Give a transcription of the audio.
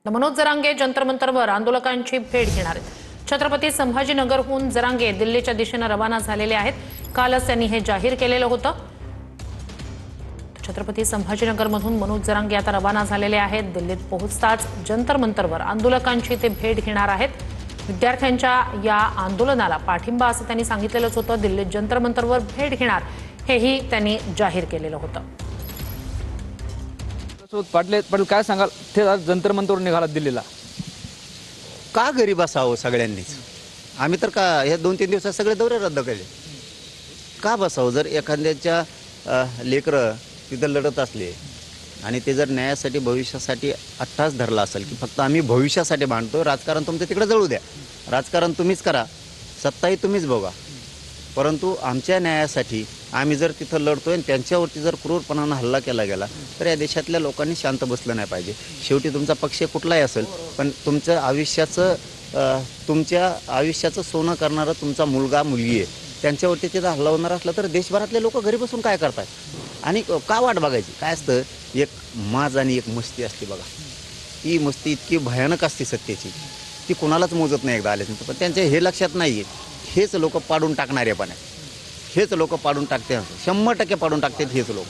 तर मनोज जरांगे जंतर मंतरवर आंदोलकांची भेट घेणार आहेत। छत्रपती संभाजीनगरहून जरांगे दिल्लीच्या दिशेने रवाना झालेले आहेत। कालच त्यांनी हे जाहीर केलेलं होतं। छत्रपती संभाजीनगरमधून मनोज जरांगे आता रवाना झालेले आहेत। दिल्लीत पोहोचताच जंतर मंतरवर आंदोलकांची ते भेट घेणार आहेत। विद्यार्थ्यांच्या या आंदोलनाला पाठिंबा असं त्यांनी सांगितलेलंच होतं। दिल्लीत जंतर मंतरवर भेट घेणार हेही त्यांनी जाहीर केलेलं होतं। पाटील काय सांगाल, ते आज जंतर मंतरवर निघाला दिल्लीला? का घरी बसावं सगळ्यांनीच? आम्ही तर का ह्या 2-3 दिवसात सगळे दौरे रद्द केले। का बसावं? जर एखाद्याच्या लेकरं तिथं लढत असले आणि ते जर न्यायासाठी भविष्यासाठी अट्टास धरला असेल की फक्त आम्ही भविष्यासाठी भांडतो, राजकारण तुमचं तिकडे जळू द्या, राजकारण तुम्हीच करा, सत्ताही तुम्हीच बघा, परंतु आमच्या न्यायासाठी आम्ही जर तिथं लढतोय आणि त्यांच्यावरती जर क्रूरपणानं हल्ला केला गेला तर या देशातल्या लोकांनी शांत बसलं नाही पाहिजे। शेवटी तुमचा पक्ष कुठलाही असेल, पण तुमच्या आयुष्याचं सोनं करणारं तुमचा मुलगा मुलगी आहे, त्यांच्यावरती तिथं हल्ला होणार असला तर देशभरातले लोक घरी बसून काय करतात आणि का वाट बघायची? काय असतं, एक माज आणि एक मस्ती असते बघा, ती मस्ती इतकी भयानक असते सत्तेची, ती कोणालाच मोजत नाही एकदा आल्यानंतर, पण त्यांच्या हे लक्षात नाही आहे। हेच लोक पाडून टाकणारे पण आहे, हेच लोक पाडून टाकते, 100% पाडून टाकतात हेच लोक।